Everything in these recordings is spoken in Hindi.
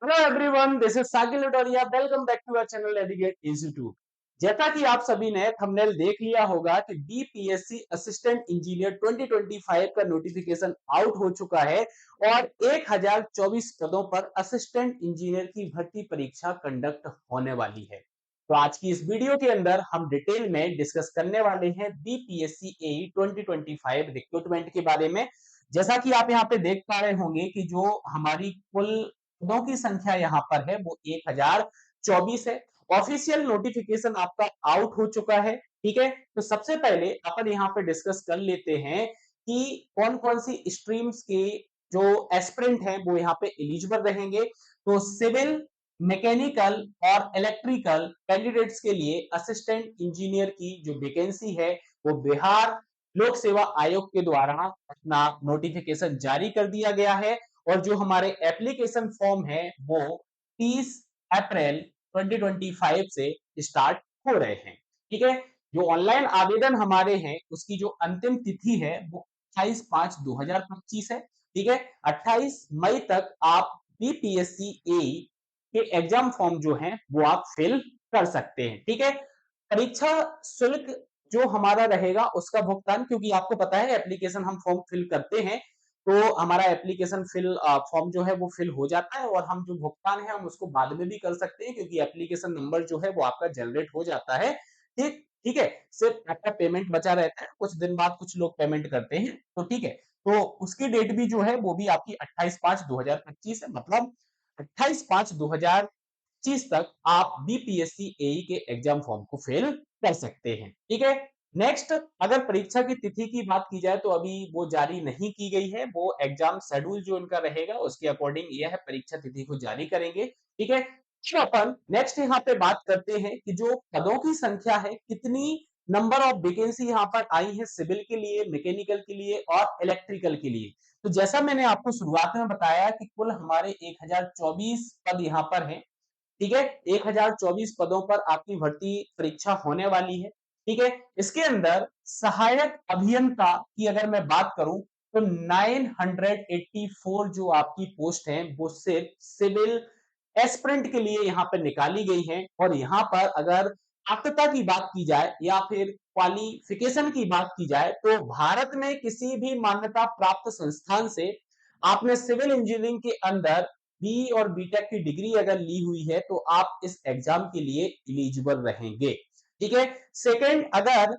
Hello everyone, this is Saqib Lutoria. Welcome back to our channel educate institute. जैसा कि आप सभी ने थंबनेल देख लिया होगा कि बीपीएससी असिस्टेंट इंजीनियर 2025 का नोटिफिकेशन आउट हो चुका है और 1024 पदों पर असिस्टेंट इंजीनियर की भर्ती परीक्षा कंडक्ट होने वाली है। तो आज की इस वीडियो के अंदर हम डिटेल में डिस्कस करने वाले हैं बीपीएससी एई 2025 रिक्रूटमेंट के बारे में। जैसा कि आप यहाँ पे देख पा रहे होंगे कि जो हमारी कुल पदों की संख्या यहाँ पर है वो 1024 है। ऑफिशियल नोटिफिकेशन आपका आउट हो चुका है। ठीक है, तो सबसे पहले अपन यहाँ पे डिस्कस कर लेते हैं कि कौन कौन सी स्ट्रीम्स के जो एस्पिरेंट हैं वो यहाँ पे एलिजिबल रहेंगे। तो सिविल, मैकेनिकल और इलेक्ट्रिकल कैंडिडेट्स के लिए असिस्टेंट इंजीनियर की जो वैकेंसी है वो बिहार लोक सेवा आयोग के द्वारा अपना नोटिफिकेशन जारी कर दिया गया है और जो हमारे एप्लीकेशन फॉर्म है वो 30 अप्रैल 2025 से स्टार्ट हो रहे हैं। ठीक है, जो ऑनलाइन आवेदन हमारे हैं उसकी जो अंतिम तिथि है वो 28/5/2025 है। ठीक है, 28 मई तक आप बीपीएससी ए के एग्जाम फॉर्म जो है वो आप फिल कर सकते हैं। ठीक है, परीक्षा शुल्क जो हमारा रहेगा उसका भुगतान, क्योंकि आपको पता है एप्लीकेशन हम फॉर्म फिल करते हैं तो हमारा एप्लीकेशन फॉर्म जो है वो फिल हो जाता है और हम जो भुगतान है हम उसको बाद में भी कर सकते हैं क्योंकि एप्लीकेशन नंबर जो है वो आपका जनरेट हो जाता है। ठीक ठीक है, सिर्फ आपका पेमेंट बचा रहता है, कुछ दिन बाद कुछ लोग पेमेंट करते हैं। तो ठीक है, तो उसकी डेट भी जो है वो भी आपकी 28/5/2025 है, मतलब 28/5/2025 तक आप बीपीएससी एई के एग्जाम फॉर्म को फिल कर सकते हैं। ठीक है, नेक्स्ट अगर परीक्षा की तिथि की बात की जाए तो अभी वो जारी नहीं की गई है। वो एग्जाम शेड्यूल जो इनका रहेगा उसके अकॉर्डिंग यह परीक्षा तिथि को जारी करेंगे। ठीक है, तो अपन नेक्स्ट यहाँ पे बात करते हैं कि जो पदों की संख्या है, कितनी नंबर ऑफ वैकेंसी यहाँ पर आई है सिविल के लिए, मैकेनिकल के लिए और इलेक्ट्रिकल के लिए। तो जैसा मैंने आपको शुरुआत में बताया कि कुल हमारे 1024 पद यहाँ पर हैं। ठीक है, 1024 पदों पर आपकी भर्ती परीक्षा होने वाली है। ठीक है, इसके अंदर सहायक अभियंता की अगर मैं बात करूं तो 984 जो आपकी पोस्ट है वो सिर्फ सिविल एस्पिरेंट के लिए यहां पर निकाली गई है। और यहां पर अगर पात्रता की बात की जाए या फिर क्वालिफिकेशन की बात की जाए तो भारत में किसी भी मान्यता प्राप्त संस्थान से आपने सिविल इंजीनियरिंग के अंदर बी और बीटेक की डिग्री अगर ली हुई है तो आप इस एग्जाम के लिए एलिजिबल रहेंगे। ठीक है, सेकंड अगर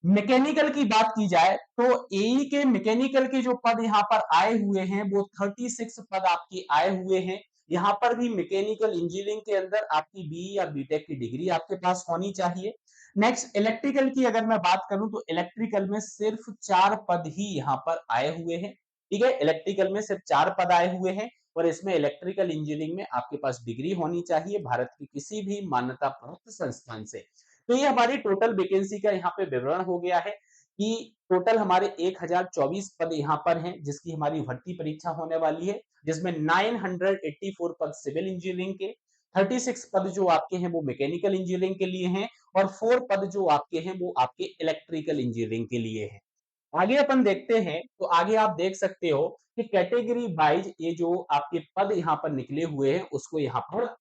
मैकेनिकल की बात की जाए तो एई के मैकेनिकल के जो पद यहाँ पर आए हुए हैं वो 36 पद आपके आए हुए हैं। यहाँ पर भी मैकेनिकल इंजीनियरिंग के अंदर आपकी बी या बीटेक की डिग्री आपके पास होनी चाहिए। नेक्स्ट इलेक्ट्रिकल की अगर मैं बात करूं तो इलेक्ट्रिकल में सिर्फ 4 पद ही यहाँ पर आए हुए हैं। ठीक है, इलेक्ट्रिकल में सिर्फ 4 पद आए हुए हैं और इसमें इलेक्ट्रिकल इंजीनियरिंग में आपके पास डिग्री होनी चाहिए भारत की किसी भी मान्यता प्राप्त संस्थान से। तो ये हमारी टोटल वैकेंसी का यहाँ पे विवरण हो गया है कि टोटल हमारे 1024 पद यहाँ पर हैं जिसकी हमारी भर्ती परीक्षा होने वाली है, जिसमें 984 पद सिविल इंजीनियरिंग के, 36 पद जो आपके हैं वो मैकेनिकल इंजीनियरिंग के लिए हैं और 4 पद जो आपके हैं वो आपके इलेक्ट्रिकल इंजीनियरिंग के लिए हैं। आगे अपन देखते हैं तो आगे आप देख सकते हो कि कैटेगरी वाइज ये जो आपके पद यहाँ पर निकले हुए हैं उसको यहाँ पर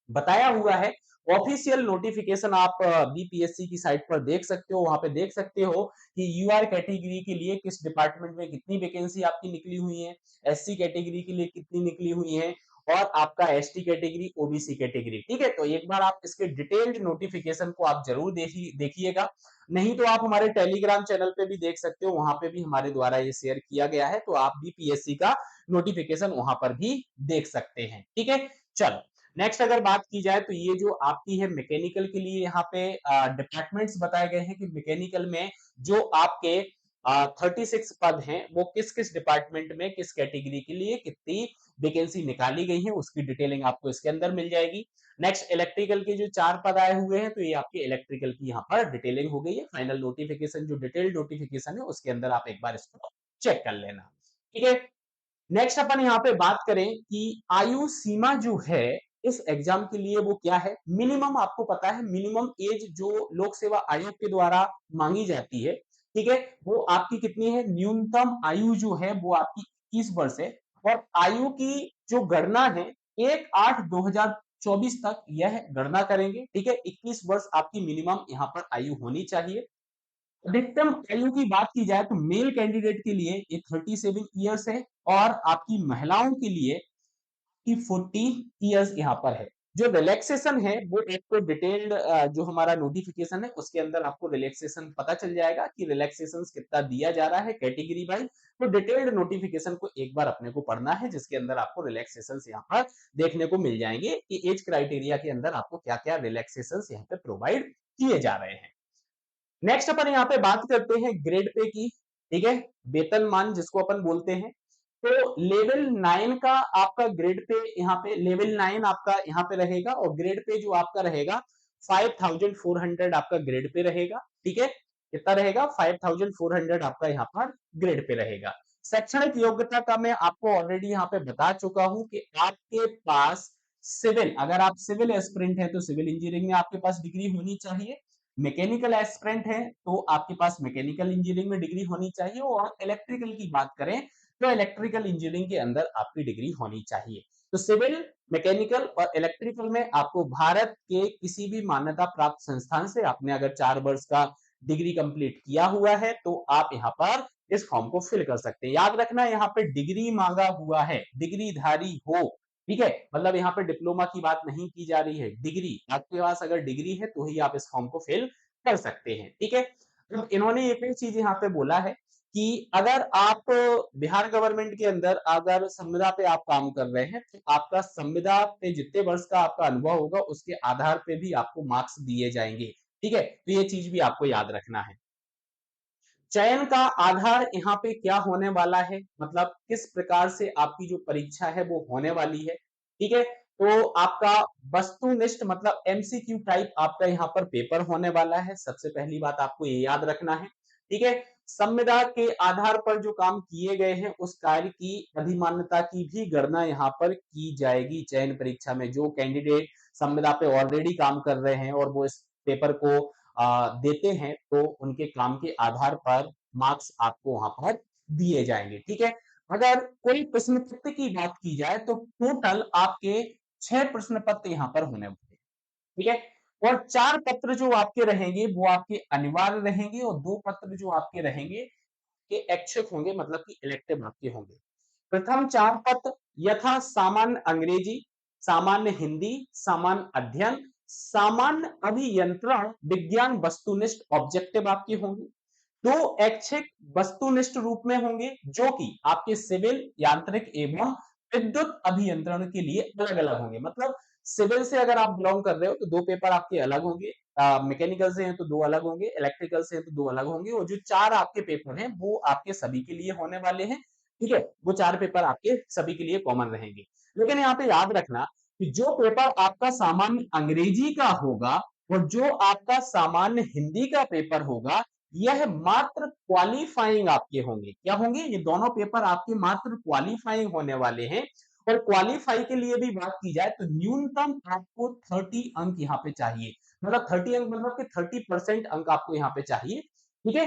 बताया हुआ है। ऑफिशियल नोटिफिकेशन आप बीपीएससी की साइट पर देख सकते हो, वहां पे देख सकते हो कि यूआर कैटेगरी के लिए किस डिपार्टमेंट में कितनी वैकेंसी आपकी निकली हुई है, एससी कैटेगरी के लिए कितनी निकली हुई है और आपका एसटी कैटेगरी, ओबीसी कैटेगरी। ठीक है, तो एक बार आप इसके डिटेल्ड नोटिफिकेशन को आप जरूर देखिएगा। नहीं तो आप हमारे टेलीग्राम चैनल पे भी देख सकते हो, वहां पे भी हमारे द्वारा ये शेयर किया गया है, तो आप बीपीएससी का नोटिफिकेशन वहां पर भी देख सकते हैं। ठीक है, चलो नेक्स्ट अगर बात की जाए तो ये जो आपकी है मैकेनिकल के लिए यहाँ पे डिपार्टमेंट्स बताए गए हैं कि मैकेनिकल में जो आपके 36 पद हैं वो किस किस डिपार्टमेंट में किस कैटेगरी के लिए कितनी वैकेंसी निकाली गई है उसकी डिटेलिंग आपको इसके अंदर मिल जाएगी। नेक्स्ट इलेक्ट्रिकल के जो 4 पद आए हुए हैं तो ये आपके इलेक्ट्रिकल की यहाँ पर डिटेलिंग हो गई है। फाइनल नोटिफिकेशन जो डिटेल्ड नोटिफिकेशन है उसके अंदर आप एक बार इसको चेक कर लेना। ठीक है, नेक्स्ट अपन यहाँ पे बात करें कि आयु सीमा जो है इस एग्जाम के लिए वो क्या है। मिनिमम आपको पता है मिनिमम एज जो लोक सेवा आयोग के द्वारा मांगी जाती है, ठीक है, वो आपकी कितनी है, न्यूनतम आयु जो है वो आपकी 21 वर्ष है। और आयु की जो गणना है 1/8/2024 तक यह गणना करेंगे, ठीक है। 21 वर्ष आपकी मिनिमम यहाँ पर आयु होनी चाहिए। अधिकतम आयु की बात की जाए तो मेल कैंडिडेट के लिए ये 37 ईयर्स है और आपकी महिलाओं के लिए कि 40 इयर्स यहाँ पर है। जो रिलैक्सेशन है वो एक तो डिटेल्ड जो हमारा नोटिफिकेशन है उसके अंदर आपको रिलैक्सेशन पता चल जाएगा कि रिलैक्सेशन कितना दिया जा रहा है कैटेगरी वाइज। तो डिटेल्ड नोटिफिकेशन को एक बार अपने को पढ़ना है जिसके अंदर आपको रिलैक्सेशन यहाँ पर देखने को मिल जाएंगे कि एज क्राइटेरिया के अंदर आपको क्या क्या रिलैक्सेशन यहाँ पे प्रोवाइड किए जा रहे हैं। नेक्स्ट अपन यहाँ पे बात करते हैं ग्रेड पे की, ठीक है, वेतनमान जिसको अपन बोलते हैं। तो लेवल 9 का आपका ग्रेड पे यहाँ पे लेवल 9 आपका यहाँ पे रहेगा और ग्रेड पे जो आपका रहेगा 5400 आपका ग्रेड पे रहेगा, ठीक है। कितना रहेगा? 5400 आपका यहाँ पर ग्रेड पे रहेगा। शैक्षणिक योग्यता का मैं आपको ऑलरेडी यहाँ पे बता चुका हूं कि आपके पास सिविल, अगर आप सिविल एस्पिरेंट है तो सिविल इंजीनियरिंग में आपके पास डिग्री होनी चाहिए। मैकेनिकल एस्पिरेंट है तो आपके पास मैकेनिकल इंजीनियरिंग में डिग्री होनी चाहिए और इलेक्ट्रिकल की बात करें तो इलेक्ट्रिकल इंजीनियरिंग के अंदर आपकी डिग्री होनी चाहिए। तो सिविल, मैकेनिकल और इलेक्ट्रिकल में आपको भारत के किसी भी मान्यता प्राप्त संस्थान से आपने अगर 4 वर्ष का डिग्री कंप्लीट किया हुआ है तो आप यहाँ पर इस फॉर्म को फिल कर सकते हैं। याद रखना यहाँ पे डिग्री मांगा हुआ है, डिग्रीधारी हो, ठीक है। मतलब यहाँ पे डिप्लोमा की बात नहीं की जा रही है, डिग्री आपके पास अगर डिग्री है तो ही आप इस फॉर्म को फिल कर सकते हैं, ठीक है। अब इन्होंने एक चीज यहाँ पे बोला है कि अगर आप बिहार गवर्नमेंट के अंदर अगर संविदा पे आप काम कर रहे हैं तो आपका संविदा पे जितने वर्ष का आपका अनुभव होगा उसके आधार पे भी आपको मार्क्स दिए जाएंगे, ठीक है। तो ये चीज भी आपको याद रखना है। चयन का आधार यहाँ पे क्या होने वाला है, मतलब किस प्रकार से आपकी जो परीक्षा है वो होने वाली है, ठीक है। तो आपका वस्तुनिष्ठ मतलब एमसीक्यू टाइप आपका यहाँ पर पेपर होने वाला है, सबसे पहली बात आपको ये याद रखना है, ठीक है। संविदा के आधार पर जो काम किए गए हैं उस कार्य की अधिमान्यता की भी गणना यहाँ पर की जाएगी चयन परीक्षा में। जो कैंडिडेट संविदा पे ऑलरेडी काम कर रहे हैं और वो इस पेपर को देते हैं तो उनके काम के आधार पर मार्क्स आपको वहां पर दिए जाएंगे, ठीक है। अगर कोई प्रश्न पत्र की बात की जाए तो टोटल आपके 6 प्रश्न पत्र यहाँ पर होने वाले, ठीक है। और 4 पत्र जो आपके रहेंगे वो आपके अनिवार्य रहेंगे और 2 पत्र जो आपके रहेंगे के ऐच्छिक होंगे, मतलब कि इलेक्टिव आपके होंगे। प्रथम 4 पत्र यथा सामान्य अंग्रेजी, सामान्य हिंदी, सामान्य अध्ययन, सामान्य अभियंत्रण विज्ञान वस्तुनिष्ठ ऑब्जेक्टिव आपके होंगे। 2 ऐच्छिक वस्तुनिष्ठ रूप में होंगे जो कि आपके सिविल, यांत्रिक एवं विद्युत अभियंत्रण के लिए अलग अलग होंगे। मतलब सिविल से अगर आप बिलोंग कर रहे हो तो 2 पेपर आपके अलग होंगे, मैकेनिकल से हैं तो 2 अलग होंगे, इलेक्ट्रिकल से हैं तो 2 अलग होंगे और जो 4 आपके पेपर हैं वो आपके सभी के लिए होने वाले हैं, ठीक है। वो 4 पेपर आपके सभी के लिए कॉमन रहेंगे। लेकिन यहाँ पे याद रखना कि जो पेपर आपका सामान्य अंग्रेजी का होगा और जो आपका सामान्य हिंदी का पेपर होगा यह मात्र क्वालिफाइंग आपके होंगे। क्या होंगे? ये दोनों पेपर आपके मात्र क्वालिफाइंग होने वाले हैं। और क्वालिफाई के लिए भी बात की जाए तो न्यूनतम आपको 30 अंक यहाँ पे चाहिए, मतलब 30 अंक मतलब कि 30% अंक आपको यहाँ पे चाहिए, ठीक है।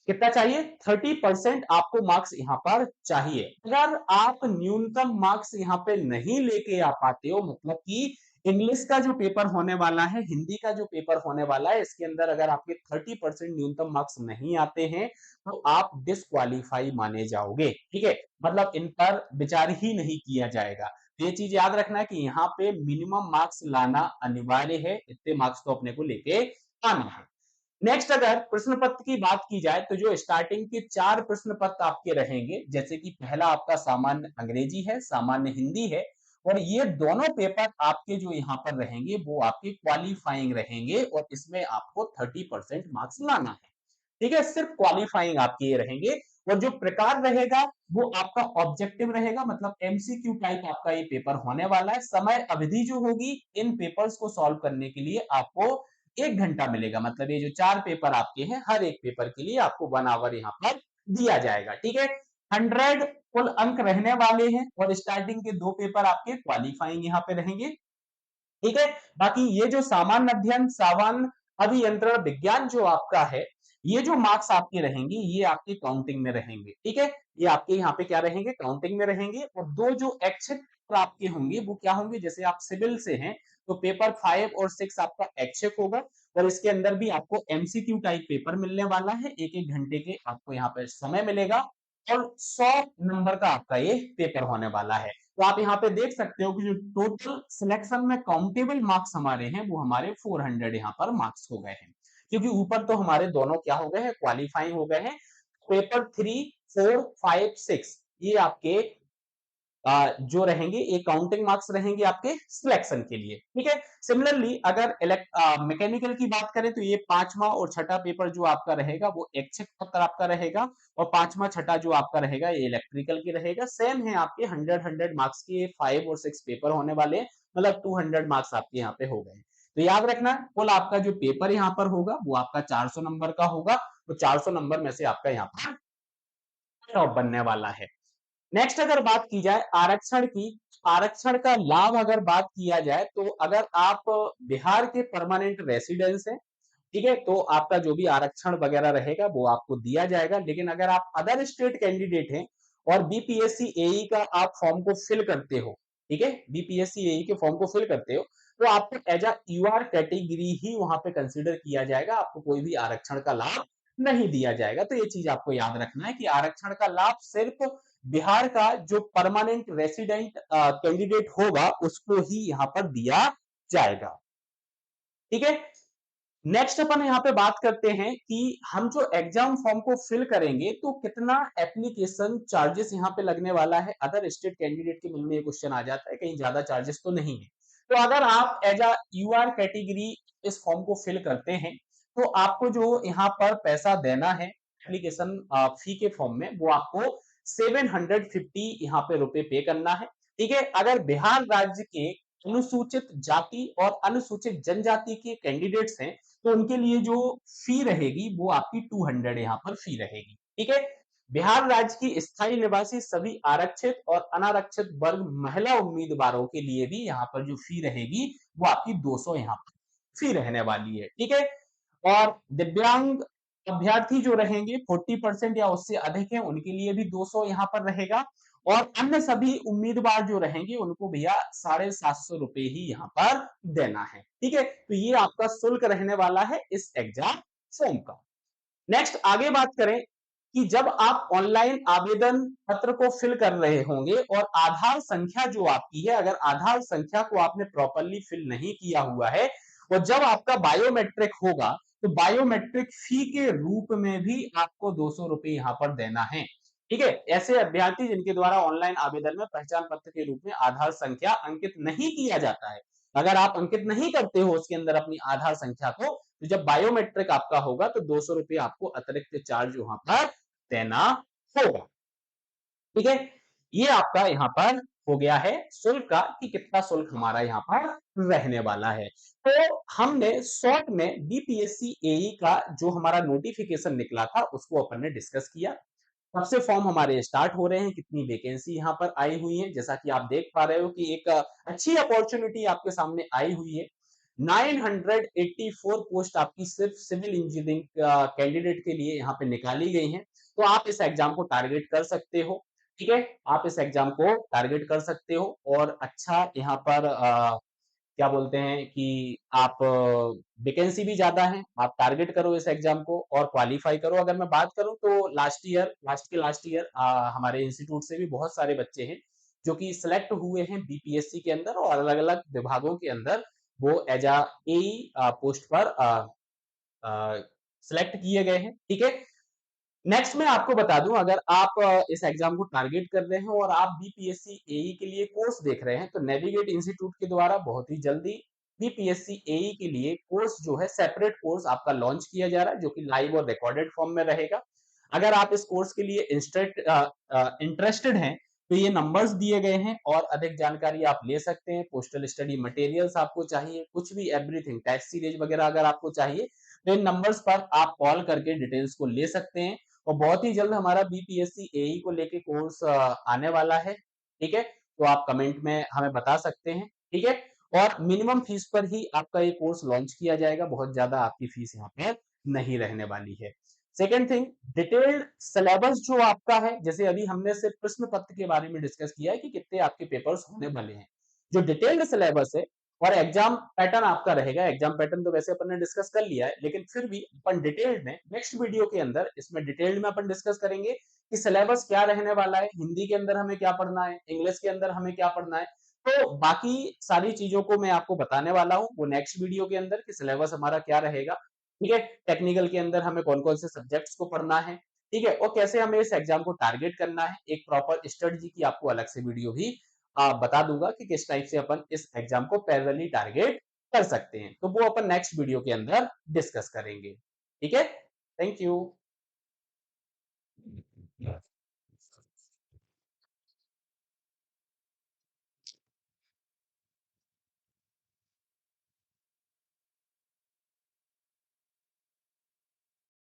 कितना चाहिए? 30% आपको मार्क्स यहाँ पर चाहिए। अगर आप न्यूनतम मार्क्स यहाँ पे नहीं लेके आ पाते हो, मतलब कि इंग्लिश का जो पेपर होने वाला है, हिंदी का जो पेपर होने वाला है, इसके अंदर अगर आपके 30% न्यूनतम मार्क्स नहीं आते हैं तो आप डिस्क्वालीफाई माने जाओगे, ठीक है। मतलब इन पर विचार ही नहीं किया जाएगा। तो ये चीज याद रखना है कि यहाँ पे मिनिमम मार्क्स लाना अनिवार्य है, इतने मार्क्स तो अपने को लेके आना है। नेक्स्ट अगर प्रश्न पत्र की बात की जाए तो जो स्टार्टिंग के 4 प्रश्न पत्र आपके रहेंगे, जैसे कि पहला आपका सामान्य अंग्रेजी है, सामान्य हिंदी है और ये दोनों पेपर आपके जो यहाँ पर रहेंगे वो आपके क्वालिफाइंग रहेंगे और इसमें आपको 30% मार्क्स लाना है, ठीक है। सिर्फ क्वालिफाइंग आपके ये रहेंगे और जो प्रकार रहेगा वो आपका ऑब्जेक्टिव रहेगा, मतलब एमसीक्यू टाइप आपका ये पेपर होने वाला है। समय अवधि जो होगी इन पेपर्स को सॉल्व करने के लिए आपको 1 घंटा मिलेगा, मतलब ये जो 4 पेपर आपके हैं हर एक पेपर के लिए आपको 1 आवर यहाँ पर दिया जाएगा, ठीक है। 100 कुल अंक रहने वाले हैं और स्टार्टिंग के 2 पेपर आपके क्वालिफाइंग यहाँ पे रहेंगे, ठीक है। बाकी ये जो सामान्य अध्ययन, सामान्य अभियंत्रण विज्ञान जो आपका है, ये जो मार्क्स आपके रहेंगे ये आपके काउंटिंग में रहेंगे, ठीक है। ये आपके यहाँ पे क्या रहेंगे? काउंटिंग में रहेंगे। और 2 जो ऐच्छिक पेपर आपके होंगे वो क्या होंगे, जैसे आप सिविल से हैं तो पेपर 5 और 6 आपका ऐच्छिक होगा और इसके अंदर भी आपको एमसीक्यू टाइप पेपर मिलने वाला है, एक एक घंटे के आपको यहाँ पे समय मिलेगा और 100 नंबर का आपका ये पेपर होने वाला है। तो आप यहाँ पे देख सकते हो कि जो टोटल सिलेक्शन में काउंटेबल मार्क्स हमारे हैं वो हमारे 400 यहाँ पर मार्क्स हो गए हैं, क्योंकि ऊपर तो हमारे दोनों क्या हो गए हैं, क्वालिफाइंग हो गए हैं। पेपर 3, 4, 5, 6 ये आपके जो रहेंगे ये काउंटिंग मार्क्स रहेंगे आपके सिलेक्शन के लिए, ठीक है। सिमिलरली अगर मैकेनिकल की बात करें तो ये पांचवा और छठा पेपर जो आपका रहेगा वो ऐच्छिक पत्र आपका रहेगा और पांचवा छठा जो आपका रहेगा ये इलेक्ट्रिकल की रहेगा। सेम है आपके 100 मार्क्स के 5 और 6 पेपर होने वाले हैं, मतलब 200 मार्क्स आपके यहाँ पे हो गए। तो याद रखना कुल आपका जो पेपर यहाँ पर होगा वो आपका 400 नंबर का होगा, तो 400 नंबर में से आपका यहाँ पर टॉप बनने वाला है। नेक्स्ट अगर बात की जाए आरक्षण की, आरक्षण का लाभ अगर बात किया जाए तो अगर आप बिहार के परमानेंट रेसिडेंस हैं, ठीक है, तो आपका जो भी आरक्षण वगैरह रहेगा वो आपको दिया जाएगा। लेकिन अगर आप अदर स्टेट कैंडिडेट हैं और बीपीएससी एई का आप फॉर्म को फिल करते हो, ठीक है, बीपीएससी एई के फॉर्म को फिल करते हो तो आपको एज अ यूआर कैटेगरी ही वहां पे कंसिडर किया जाएगा, आपको कोई भी आरक्षण का लाभ नहीं दिया जाएगा। तो ये चीज आपको याद रखना है कि आरक्षण का लाभ सिर्फ बिहार का जो परमानेंट रेसिडेंट कैंडिडेट होगा उसको ही यहां पर दिया जाएगा, ठीक है। नेक्स्ट अपन यहाँ पे बात करते हैं कि हम जो एग्जाम फॉर्म को फिल करेंगे तो कितना एप्लीकेशन चार्जेस यहाँ पे लगने वाला है। अदर स्टेट कैंडिडेट के मन में ये क्वेश्चन आ जाता है कहीं ज्यादा चार्जेस तो नहीं है। तो अगर आप एज अ यूआर कैटेगरी इस फॉर्म को फिल करते हैं तो आपको जो यहाँ पर पैसा देना है एप्लीकेशन फी के फॉर्म में वो आपको 750 यहाँ पे रुपए पे करना है, ठीक है। अगर बिहार राज्य के अनुसूचित जाति और अनुसूचित जनजाति के कैंडिडेट्स हैं तो उनके लिए जो फी रहेगी वो आपकी 200 यहाँ पर फी रहेगी, ठीक है। बिहार राज्य की स्थायी निवासी सभी आरक्षित और अनारक्षित वर्ग महिला उम्मीदवारों के लिए भी यहाँ पर जो फी रहेगी वो आपकी 200 यहाँ पर फी रहने वाली है, ठीक है। और दिव्यांग अभ्यर्थी जो रहेंगे 40% या उससे अधिक है उनके लिए भी 200 यहाँ पर रहेगा और अन्य सभी उम्मीदवार जो रहेंगे उनको भैया 750 रुपए ही यहाँ पर देना है, ठीक है। तो ये आपका शुल्क रहने वाला है इस एग्जाम फॉर्म का। नेक्स्ट आगे बात करें कि जब आप ऑनलाइन आवेदन पत्र को फिल कर रहे होंगे और आधार संख्या जो आपकी है, अगर आधार संख्या को आपने प्रॉपरली फिल नहीं किया हुआ है और जब आपका बायोमेट्रिक होगा तो बायोमेट्रिक फी के रूप में भी आपको 200 रुपए यहाँ पर देना है, ठीक है। ऐसे अभ्यर्थी जिनके द्वारा ऑनलाइन आवेदन में पहचान पत्र के रूप में आधार संख्या अंकित नहीं किया जाता है, अगर आप अंकित नहीं करते हो उसके अंदर अपनी आधार संख्या को तो जब बायोमेट्रिक आपका होगा तो 200 रुपए आपको अतिरिक्त चार्ज वहां पर देना होगा, ठीक है। ये आपका यहाँ पर हो गया है शुल्क का कि कितना शुल्क हमारा यहाँ पर रहने वाला है। तो हमने शॉर्ट में बीपीएससी एई का जो हमारा नोटिफिकेशन निकला था उसको अपन ने डिस्कस किया। कब से फॉर्म हमारे स्टार्ट हो रहे हैं, कितनी वैकेंसी यहाँ पर आई हुई है, जैसा कि आप देख पा रहे हो कि एक अच्छी अपॉर्चुनिटी आपके सामने आई हुई है। 984 पोस्ट आपकी सिर्फ सिविल इंजीनियरिंग कैंडिडेट के लिए यहाँ पे निकाली गई हैं, तो आप इस एग्जाम को टारगेट कर सकते हो, ठीक है। आप इस एग्जाम को टारगेट कर सकते हो और अच्छा यहाँ पर क्या बोलते हैं कि आप वैकेंसी भी ज्यादा है, आप टारगेट करो इस एग्जाम को और क्वालिफाई करो। अगर मैं बात करूं तो लास्ट ईयर हमारे इंस्टीट्यूट से भी बहुत सारे बच्चे हैं जो कि सिलेक्ट हुए हैं बीपीएससी के अंदर और अलग अलग विभागों के अंदर वो एज अ एई पोस्ट पर सिलेक्ट किए गए हैं, ठीक है। नेक्स्ट मैं आपको बता दूं अगर आप इस एग्जाम को टारगेट कर रहे हैं और आप बीपीएससी एई के लिए कोर्स देख रहे हैं तो नेविगेट इंस्टीट्यूट के द्वारा बहुत ही जल्दी बीपीएससी एई के लिए कोर्स जो है सेपरेट कोर्स आपका लॉन्च किया जा रहा है जो कि लाइव और रिकॉर्डेड फॉर्म में रहेगा। अगर आप इस कोर्स के लिए इंटरेस्टेड हैं तो ये नंबर्स दिए गए हैं और अधिक जानकारी आप ले सकते हैं। पोस्टल स्टडी मटेरियल्स आपको चाहिए, कुछ भी एवरीथिंग टेस्ट सीरीज वगैरह अगर आपको चाहिए तो इन नंबर्स पर आप कॉल करके डिटेल्स को ले सकते हैं और बहुत ही जल्द हमारा बीपीएससी एई को लेके कोर्स आने वाला है, ठीक है। तो आप कमेंट में हमें बता सकते हैं, ठीक है। और मिनिमम फीस पर ही आपका ये कोर्स लॉन्च किया जाएगा, बहुत ज्यादा आपकी फीस यहाँ पे नहीं रहने वाली है। सेकंड थिंग, डिटेल्ड सिलेबस जो आपका है, जैसे अभी हमने सिर्फ प्रश्न पत्र के बारे में डिस्कस किया है कि कितने आपके पेपर्स होने वाले हैं। जो डिटेल्ड सिलेबस है और एग्जाम पैटर्न आपका रहेगा, एग्जाम पैटर्न तो वैसे अपन ने डिस्कस कर लिया है, लेकिन फिर भी अपन डिटेल्ड में नेक्स्ट वीडियो के अंदर इसमें डिटेल्ड में अपन डिस्कस करेंगे कि सिलेबस क्या रहने वाला है, हिंदी के अंदर हमें क्या पढ़ना है, इंग्लिश के अंदर हमें क्या पढ़ना है। तो बाकी सारी चीजों को मैं आपको बताने वाला हूँ वो नेक्स्ट वीडियो के अंदर कि सिलेबस हमारा क्या रहेगा। ठीक है, टेक्निकल के अंदर हमें कौन कौन से सब्जेक्ट्स को पढ़ना है, ठीक है, और कैसे हमें इस एग्जाम को टारगेट करना है, एक प्रॉपर स्ट्रेटजी की आपको अलग से वीडियो भी बता दूंगा कि किस टाइप से अपन इस एग्जाम को पैरेलली टारगेट कर सकते हैं। तो वो अपन नेक्स्ट वीडियो के अंदर डिस्कस करेंगे। ठीक है, थैंक यू।